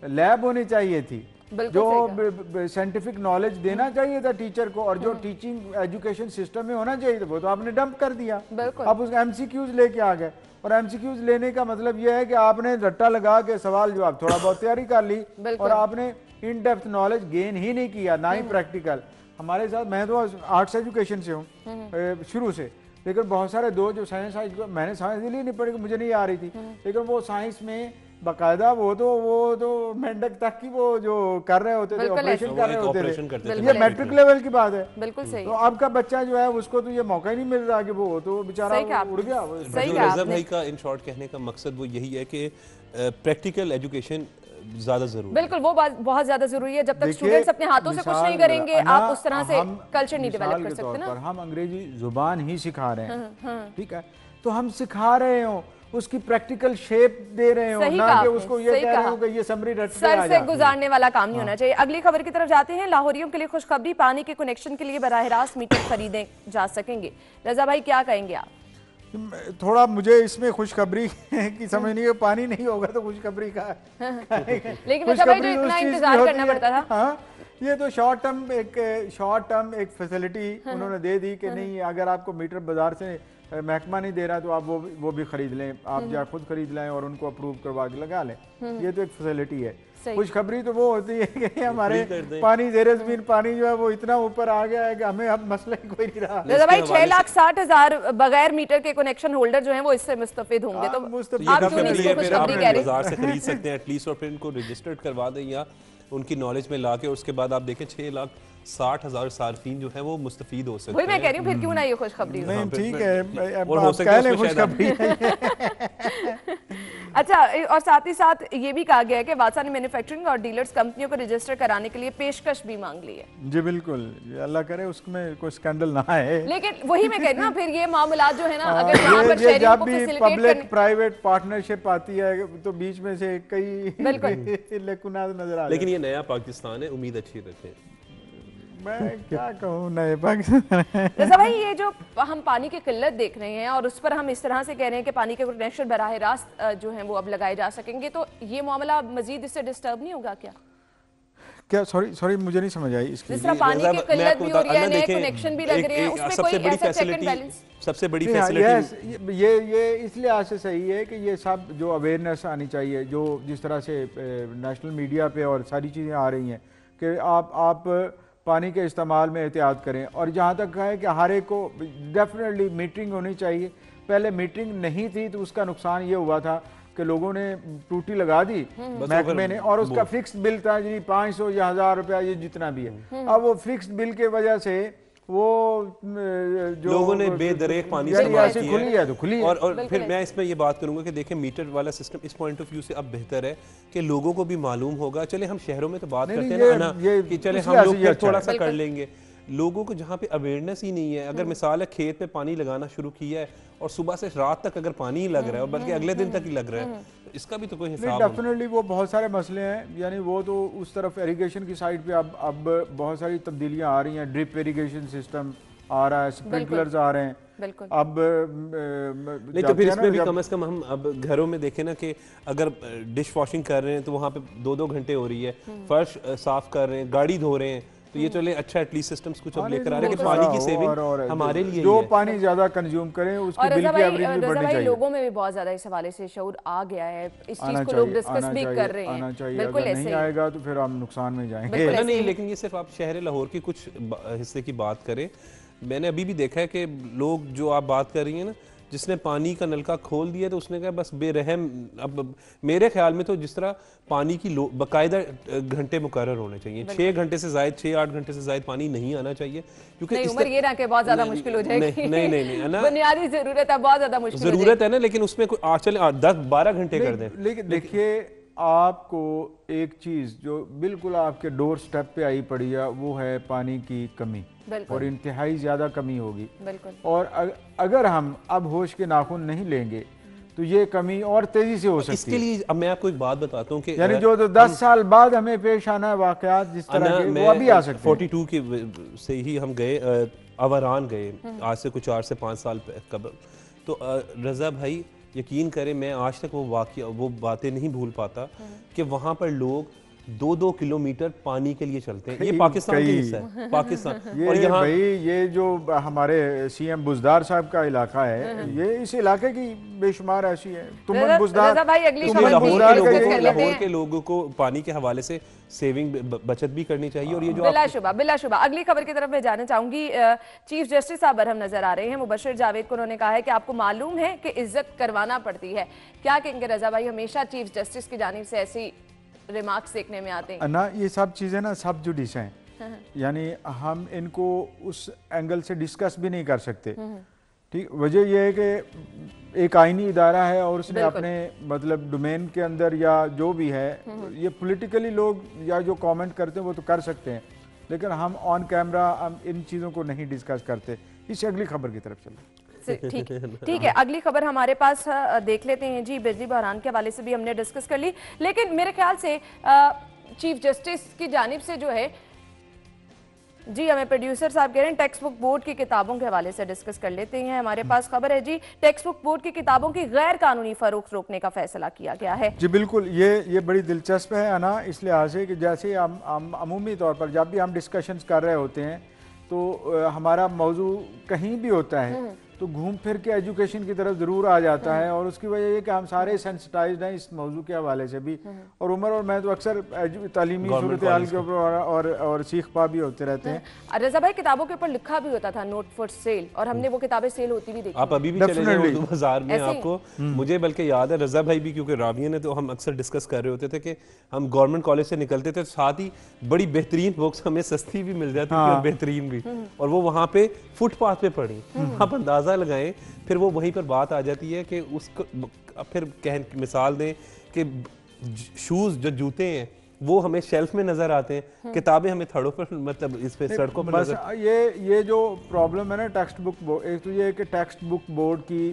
लैब होनी चाहिए थी, बिल्कुल जो साइंटिफिक नॉलेज देना चाहिए था टीचर को, और जो टीचिंग एजुकेशन सिस्टम में होना चाहिए था वो तो आपने डंप कर दिया। बिल्कुल। आप उस एमसीक्यूज लेके आ गए, और एमसीक्यूज लेने का मतलब यह है कि आपने रट्टा लगा के सवाल जवाब थोड़ा बहुत तैयारी कर ली, और आपने इन डेप्थ नॉलेज गेन ही नहीं किया, ना ही प्रैक्टिकल। हमारे साथ, मैं तो आर्ट्स एजुकेशन से हूँ शुरू से, लेकिन बहुत सारे दोस्त जो साइंस, मैंने साइंस इसलिए नहीं पढ़ी, मुझे नहीं आ रही थी, लेकिन वो साइंस में बाकायदा वो तो मेंढक तक की वो जो कर रहे होते थे, ऑपरेशन कर रहे होते थे। ये मैट्रिक लेवल की बात है। बिल्कुल सही। तो आपका बच्चा जो है उसको तो ये मौका ही नहीं मिल रहा कि वो तो बेचारा उड़ गया। रज़ा भाई का इन शॉर्ट कहने का मकसद वो यही है कि प्रैक्टिकल एजुकेशन ज्यादा जरूरी, बिल्कुल वो बहुत ज्यादा जरूरी है। जब तक स्टूडेंट्स अपने हाथों से कुछ नहीं करेंगे, आप उस तरह से कल्चर नहीं डेवलप कर सकते ना। हम अंग्रेजी जुबान ही सिखा रहे हैं, ठीक है, तो हम सिखा रहे हो, उसकी प्रैक्टिकल शेप दे रहे हो, ना कि उसको ये कह रहे हो कि ये समरी रट के आ सर से गुजारने वाला काम नहीं होना चाहिए। अगली खबर की तरफ जाते हैं। लाहौरियों के लिए खुशखबरी, पानी के कनेक्शन के लिए बराह रास्त मीटर खरीदे जा सकेंगे। रजा भाई क्या कहेंगे आप? थोड़ा मुझे इसमें खुशखबरी की समझ नहीं है, पानी नहीं होगा तो खुशखबरी का लेकिन रजा भाई जो इतना इंतजार करना पड़ता था। हाँ, ये तो शॉर्ट टर्म एक फैसिलिटी उन्होंने दे दी कि नहीं, अगर आपको मीटर बाजार से महकमा नहीं दे रहा तो आप वो भी खरीद लें, आप जा खुद खरीद लें और उनको अप्रूव करवा के लगा लें। ये तो एक फैसिलिटी है। खुशखबरी तो वो होती है कि हमारे पानी ज़ेरे ज़मीन पानी जो है वो इतना ऊपर आ गया है कि हमें अब मसला ही कोई नहीं रहा। दादा भाई 6,60,000 बगैर मीटर के कनेक्शन होल्डर जो हैं वो इससे मुस्तफिद होंगे, तो आप क्यों नहीं इसको खुशखबरी कह रहे हैं? बाजार से खरीद सकते हैं एटलीस्ट, और फिर इनको रजिस्टर्ड करवा दें या उनकी नॉलेज में लाके, उसके बाद आप देखें 6,60,000 सार्फिन जो है वो मुस्तफीद हो सकते हैं। वही मैं कह रही हूँ, फिर क्यों ना ये खुशखबरी? नहीं ठीक है, और हो सकता है खुशखबरी। अच्छा, और साथ ही साथ ये भी कहा गया है कि वासा ने मैन्युफैक्चरिंग और डीलर्स कंपनियों को रजिस्टर कराने के लिए पेशकश भी मांग ली है। जी बिल्कुल, अल्लाह करे उसमें कोई स्कैंडल ना आए। लेकिन वही मैं कह रही हूँ ना, फिर ये मामला जो है ना, अगर यहाँ पर शहरियों को फैसिलिटेट पब्लिक प्राइवेट पार्टनरशिप आती है तो बीच में से कई लेकुनात नजर आ। लेकिन ये नया पाकिस्तान है, उम्मीद अच्छी रखें। मैं क्या कहूँ नए पाकिस्तान। रज़ा भाई, ये जो हम पानी की किल्लत देख रहे हैं और उस पर हम इस तरह से कह रहे हैं कि पानी के कनेक्शन बराह रास्त जो है वो अब लगाए जा सकेंगे, तो ये मामला मजीद इससे डिस्टर्ब नहीं होगा क्या? क्या? सॉरी मुझे नहीं समझ आई इसकी। जिस तरह पानी की किल्लत भी हो रही है, नए कनेक्शन भी लग रहे हैं, उसमें कोई ऐसा चेक एंड बैलेंस? सबसे बड़ी फैसिलिटी ये इसलिए आज से सही है कि ये सब जो अवेयरनेस आनी चाहिए, जो जिस तरह से नेशनल मीडिया पे और सारी चीज़ें आ रही हैं कि आप पानी के इस्तेमाल में एहतियात करें, और जहाँ तक है कि हर एक को डेफिनेटली मीटरिंग होनी चाहिए। पहले मीटरिंग नहीं थी तो उसका नुकसान ये हुआ था कि लोगों ने टूटी लगा दी महकमे ने, और उसका फिक्स्ड बिल था जी 500 या 1000 रुपया, ये जितना भी है। अब वो फिक्स्ड बिल के वजह से वो जो लोगों ने बेदरेक पानी से खुली है तो खुली है। और फिर मैं इसमें ये बात करूंगा कि देखें, मीटर वाला सिस्टम इस पॉइंट ऑफ व्यू से अब बेहतर है कि लोगों को भी मालूम होगा। चले हम शहरों में तो बात करते हैं ना कि चले हम लोग फिर थोड़ा सा कर लेंगे, लोगों को जहाँ पे अवेयरनेस ही नहीं है, अगर मिसाल है खेत में पानी लगाना शुरू किया है और सुबह से रात तक अगर पानी ही लग रहा है और बल्कि अगले दिन तक ही लग रहा है, तो इसका भी तो कोई हिसाब। डेफिनेटली वो बहुत सारे मसले हैं, यानी वो तो उस तरफ इरिगेशन की साइड पे अब बहुत सारी तब्दीलियां आ रही हैं। ड्रिप इरिगेशन सिस्टम आ रहा है, स्प्रिंकलर्स आ रहे हैं। बिल्कुल। अब नहीं तो फिर इसमें भी कम से कम हम अब घरों में देखें ना कि अगर डिश वॉशिंग कर रहे हैं तो वहाँ पे 2-2 घंटे हो रही है, फर्श साफ कर रहे हैं, गाड़ी धो रहे हैं, तो ये चले अच्छा एटलीस्ट सिस्टम्स कुछ अब लेकर आ रहे हैं कि पानी की सेविंग हमारे लिए जो पानी ज्यादा कंज्यूम करें उसकी बिल की एवरेज भी बढ़नी चाहिए। लोगों में भी बहुत ज्यादा इस हवाले से शऊर आ गया है, इस चीज को लोग डिस्कस भी कर रहे हैं। बिल्कुल ऐसे नहीं आएगा तो फिर हम नुकसान में जाएंगे। नहीं, लेकिन ये सिर्फ आप शहर लाहौर की कुछ हिस्से की बात करें, मैंने अभी भी देखा है कि लोग जो आप बात कर रही हैं ना, जिसने पानी का नलका खोल दिया तो उसने कहा बस बेरहम। अब मेरे ख्याल में तो जिस तरह पानी की बाकायदा घंटे मुकर्रर होने चाहिए, 6 घंटे से ज्यादा 6-8 घंटे से ज्यादा पानी नहीं आना चाहिए, क्योंकि उम्र ये ना कि बहुत ज्यादा मुश्किल हो जाएगी। नहीं ना, बुनियादी जरूरत है, बहुत ज्यादा मुश्किल जरूरत है ना, लेकिन उसमें कोई चले 10-12 घंटे कर दें। लेकिन देखिए, आपको एक चीज जो बिल्कुल आपके डोर स्टेप पे आई पड़ी है वो है पानी की कमी, और इंतहाई ज्यादा कमी होगी। और अगर हम अब होश के नाखून नहीं लेंगे तो ये कमी और तेजी से हो सकती है। इसके लिए अब मैं आपको एक बात बताता हूँ कि यानी जो 10 साल बाद हमें पेश आना है वाकयात जिस तरह के, वो अभी आ सकते हैं। 42 की से ही हम गए, अवरान गए आज से कुछ 4 से 5 साल कबल। तो रजा भाई यकीन करें मैं आज तक वो बातें नहीं भूल पाता कि वहाँ पर लोग 2-2 किलोमीटर पानी के लिए चलते हैं। ये पाकिस्तान का हिस्सा है, पाकिस्तान। और यहाँ भाई ये जो हमारे सीएम बुज़दार साहब का इलाका है, ये इस इलाके की बेशुमार ऐसी है। तुमन बुज़दार, लाहौर के लोगों को पानी के हवाले से सेविंग बचत भी करनी चाहिए। और ये जो बिलाशुबा अगली खबर की तरफ मैं जाना चाहूंगी। चीफ जस्टिस साहब बरहम नजर आ रहे हैं। मुबशिर जावेद को उन्होंने कहा है कि आपको मालूम है कि इज्जत करवाना पड़ती है। क्या कहेंगे रजा भाई, हमेशा चीफ जस्टिस की जानिब से ऐसी रिमार्क्स देखने में आते हैं ना, ये सब चीज़ें ना सब जुडिस हैं, यानी हम इनको उस एंगल से डिस्कस भी नहीं कर सकते। ठीक, वजह यह है कि एक आईनी इदारा है और उसने अपने मतलब डोमेन के अंदर या जो भी है, ये पॉलिटिकली लोग या जो कमेंट करते हैं वो तो कर सकते हैं, लेकिन हम ऑन कैमरा हम इन चीज़ों को नहीं डिस्कस करते। इससे अगली खबर की तरफ चलते। ठीक है, अगली खबर हमारे पास देख लेते हैं जी। बिजली बहरान के हवाले से भी हमने डिस्कस कर ली, लेकिन मेरे ख्याल से चीफ जस्टिस की जानिब से जो है जी, हमें प्रोड्यूसर साहब कह रहे हैं टेक्स्ट बुक बोर्ड की किताबों के हवाले से डिस्कस कर लेते हैं। हमारे पास खबर है जी, टेक्स्ट बुक बोर्ड की किताबों की गैर कानूनी फरोख्त रोकने का फैसला किया गया है। जी बिल्कुल, ये बड़ी दिलचस्प है ना, इस लिहाज से कि जैसे हम अमूमी तौर पर जब भी हम डिस्कशंस कर रहे होते हैं तो हमारा मौजू कहीं भी होता है तो घूम फिर के एजुकेशन की तरफ ज़रूर आ जाता है, और उसकी वजह ये कि हम सारे सेंसिटाइज्ड हैं इस मौजू के हवाले से भी। और उमर और मैं तो अक्सर तालीमी सूरत हाल के ऊपर और सीख पा भी होते रहते हैं। रजा भाई, किताबों के ऊपर लिखा भी होता था नोट फॉर सेल, और हमने वो किताबें सेल होती भी देखी। आप अभी भी चले जाएं उर्दू बाजार में, आपको मुझे बल्कि याद है रजा भाई भी, क्योंकि राबिया ने तो हम अक्सर डिस्कस कर रहे होते थे कि हम गवर्नमेंट कॉलेज से निकलते थे, साथ ही बड़ी बेहतरीन बुक्स हमें सस्ती भी मिल जाती थी और बेहतरीन भी, और वो वहाँ पे फुटपाथ पे पड़ी। आप अंदाजा लगाएं, फिर वो वहीं पर बात आ जाती है कि उसको फिर मिसाल दें कि शूज जो जूते हैं वो हमें शेल्फ में नजर आते हैं, किताबें हमें थड़ों पर मतलब इस पे सड़कों पर नजर। ये जो प्रॉब्लम है ना टेक्स्ट बुक बोर्ड, एक तो ये है कि टेक्स्ट बुक बोर्ड की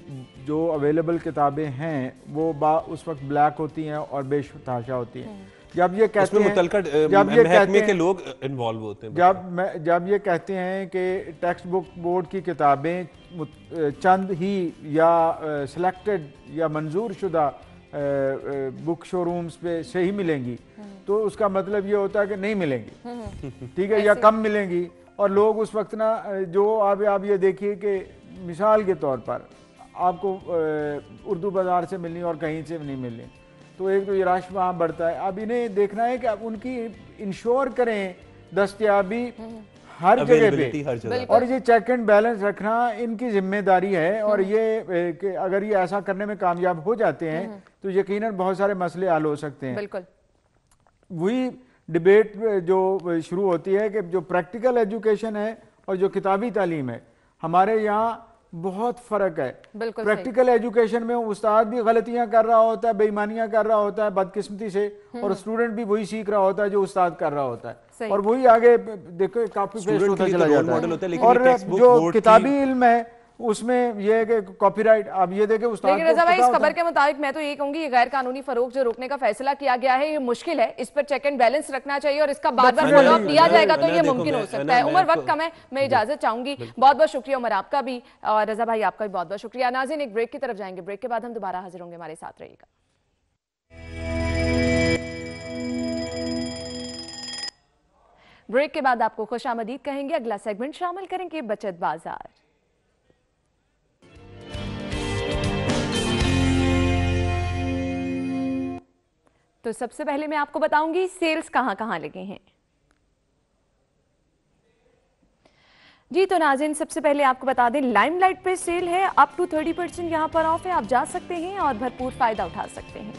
जो अवेलेबल किताबें हैं वो उस वक्त ब्लैक होती हैं और बेशताशा होती हैं। जब ये कहते हैं के लोग इन्वॉल्व होते हैं, जब ये कहते हैं कि टेक्स्ट बुक बोर्ड की किताबें चंद ही या सिलेक्टेड या मंजूर शुदा बुक शोरूम्स पे से ही मिलेंगी, तो उसका मतलब ये होता है कि नहीं मिलेंगी, ठीक है, या कम मिलेंगी। और लोग उस वक्त ना जो आप ये देखिए कि मिसाल के तौर पर आपको उर्दू बाज़ार से मिलनी और कहीं से नहीं मिलनी, तो एक तो ये रश वहाँ बढ़ता है। अब इन्हें देखना है कि आप उनकी इंश्योर करें दस्तयाबी हर जगह पे, और ये चेक एंड बैलेंस रखना इनकी जिम्मेदारी है। और ये कि अगर ये ऐसा करने में कामयाब हो जाते हैं तो यकीनन बहुत सारे मसले हल हो सकते हैं। बिल्कुल वही डिबेट जो शुरू होती है कि जो प्रैक्टिकल एजुकेशन है और जो किताबी तालीम है, हमारे यहाँ बहुत फर्क है। प्रैक्टिकल एजुकेशन में उस्ताद भी गलतियां कर रहा होता है, बेईमानियां कर रहा होता है बदकिस्मती से, और स्टूडेंट भी वही सीख रहा होता है जो उस्ताद कर रहा होता है, और वही आगे देखो काफी पेश होता चला जाता है। और जो किताबी इल्म है उसमें ये है कि कॉपीराइट, आप ये देखें उस्ताद। लेकिन रजा भाई, इस खबर के मुताबिक मैं तो ये कहूंगी ये गैर कानूनी फरोख्त जो रोकने का फैसला किया गया है ये मुश्किल है, इस पर चेक एंड बैलेंस रखना चाहिए और इसका बार बार फॉलो अप किया जाएगा तो ये मुमकिन हो सकता है। उमर, वक्त कम है, मैं इजाजत चाहूंगी। बहुत बहुत शुक्रिया उमर आपका भी, और रजा भाई आपका भी बहुत बहुत शुक्रिया। नाज़रीन, एक ब्रेक की तरफ जाएंगे, ब्रेक के बाद हम दोबारा हाजिर होंगे, हमारे साथ रहिएगा। ब्रेक के बाद आपको खुशामदीद कहेंगे, अगला सेगमेंट शामिल करेंगे बचत बाजार। तो सबसे पहले मैं आपको बताऊंगी सेल्स कहां कहां लगे हैं जी। तो नाज़रीन, सबसे पहले आपको बता दें लाइमलाइट पे सेल है, अप टू 30% यहां पर ऑफ है, आप जा सकते हैं और भरपूर फायदा उठा सकते हैं।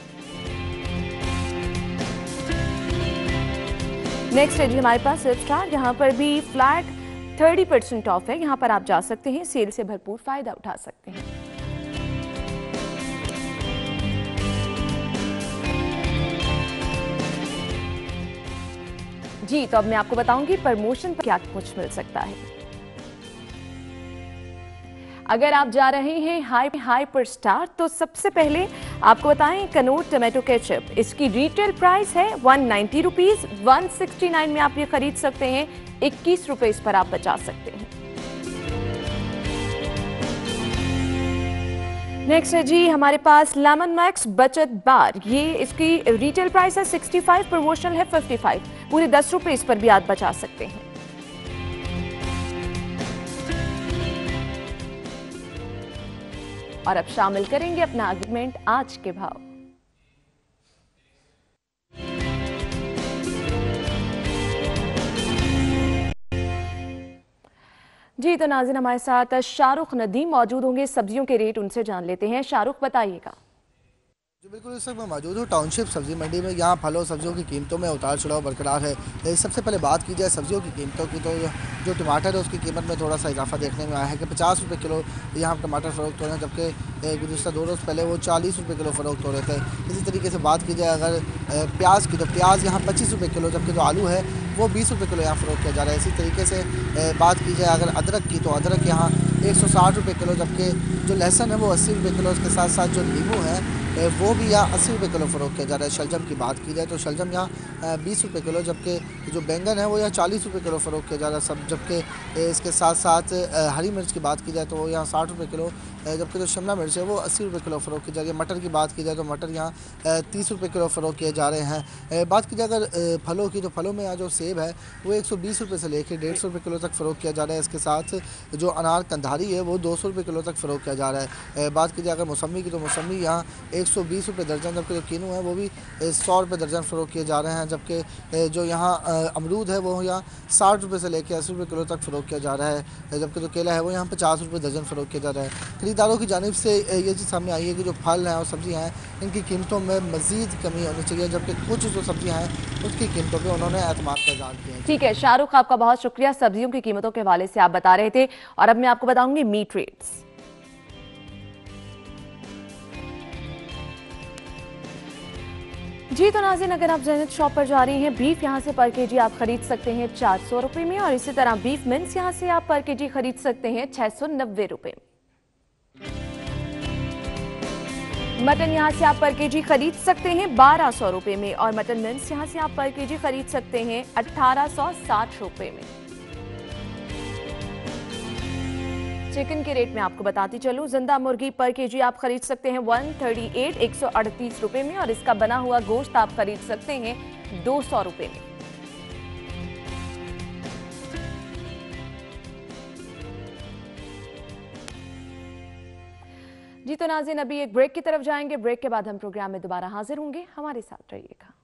नेक्स्ट है जी हमारे पास स्टार, जहां पर भी फ्लैट 30% ऑफ है, यहां पर आप जा सकते हैं, सेल से भरपूर फायदा उठा सकते हैं। जी, तो अब मैं आपको बताऊंगी प्रमोशन पर क्या कुछ मिल सकता है। अगर आप जा रहे हैं हाई पर स्टार, तो सबसे पहले आपको बताएं कनौर टमाटो केचप, इसकी रिटेल प्राइस है 190 रुपीज, 169 में आप ये खरीद सकते हैं, 21 रुपए इस पर आप बचा सकते हैं। नेक्स्ट है जी हमारे पास लेमन मैक्स बचत बार। ये इसकी रिटेल प्राइस है 65, प्रमोशनल है 55। पूरे 10 रुपए इस पर भी आप बचा सकते हैं। और अब शामिल करेंगे अपना आर्गुमेंट आज के भाव। जी तो नाज़रीन हमारे साथ शाहरुख नदीम मौजूद होंगे, सब्जियों के रेट उनसे जान लेते हैं। शाहरुख बताइएगा। जी बिल्कुल, इस वक्त मैं मौजूद हूँ टाउनशिप सब्जी मंडी में। यहाँ फलों सब्जियों की कीमतों में उतार चढ़ाव बरकरार है। सबसे पहले बात की जाए सब्जियों की कीमतों की, तो जो टमाटर है उसकी कीमत में थोड़ा सा इजाफा देखने में आया है कि 50 रुपये किलो यहाँ टमाटर फ़रोख्त हो रहे हैं, जबकि गुज़श्ता 2 रोज़ पहले वो 40 रुपये किलो फ़रोख्त हो रहे थे। इसी तरीके से बात की जाए अगर प्याज की, तो प्याज यहाँ 25 रुपये किलो, जबकि जो आलू है वो 20 रुपये किलो यहाँ फ़रोख्त किया जा रहा है। इसी तरीके से बात की जाए अगर अदरक की, तो अदरक यहाँ 160 रुपये किलो, जबकि जो लहसुन है वो 80 रुपये किलो। उसके साथ साथ जो नींबू है वो भी यहाँ 80 रुपये किलो फ़रोख्त किया जा रहा है। शलजम की बात की जाए तो शलजम यहाँ 20 रुपये किलो, जबकि जो बैंगन है वो यहाँ 40 रुपये किलो फ़रोख्त किया जा रहा है सब। जबकि इसके साथ साथ हरी मिर्च की बात की जाए तो वो यहाँ 60 रुपये किलो, जबकि जो शिमला मिर्च है वो 80 रुपये किलो फ़रोख्त की जा रही है। मटर की बात की जाए तो मटर यहाँ 30 रुपये किलो फ़रोख्त किए जा रहे हैं। बात की जाए अगर फलों की, तो फलों में यहाँ जो सेब है वो 120 रुपये से लेकर 150 रुपये किलो तक फ़रोख्त किया जा रहा है। इसके साथ जो अनार कंधारी है वो 200 रुपये किलो तक फ़रोख्त किया जा रहा है। बात की जाए अगर मौसमी की, तो मौसमी यहाँ 120 रुपये दर्जन, जबकि जो किनू है वो भी 100 रुपये दर्जन फ़रोख्त किए जा रहे हैं। जबकि जो यहाँ अमरूद है वो यहाँ 60 रुपये से लेकर 80 रुपये किलो तक फ़रोख्त किया जा रहा है। जबकि जो केला है वो यहाँ 50 रुपये दर्जन फ़रोख्त किया जा रहा है। खरीदारों की जानिब से ये चीज़ सामने आई है कि जो फल हैं और सब्ज़ियाँ हैं इनकी कीमतों में मज़ीद कमी होनी चाहिए, जबकि कुछ जो सब्ज़ियाँ हैं उसकी कीमतों पर उन्होंने एतमाद का इज़हार किया है। ठीक है शाहरुख, आपका बहुत शुक्रिया। सब्जियों की कीमतों के हवाले से आप बता रहे थे, और अब मैं आपको बताऊंगी मीट रेट्स। जी तो नाज़रीन, अगर आप जैनत शॉप पर जा रही हैं, बीफ यहां से पर केजी आप खरीद सकते हैं 400 रुपये में, और इसी तरह बीफ मिन्स यहां से आप पर केजी खरीद सकते हैं 690 रुपये। मटन यहां से आप पर केजी खरीद सकते हैं 1200 रुपये में, और मटन मिन्स यहां से आप पर केजी खरीद सकते हैं 1860 रुपये में। चिकन के रेट में आपको बताती चलूं, जिंदा मुर्गी पर केजी आप खरीद सकते हैं 138 रुपये में, और इसका बना हुआ गोश्त आप खरीद सकते हैं 200 रुपये में। जी तो नाज़रीन, अभी एक ब्रेक की तरफ जाएंगे। ब्रेक के बाद हम प्रोग्राम में दोबारा हाजिर होंगे, हमारे साथ रहिएगा।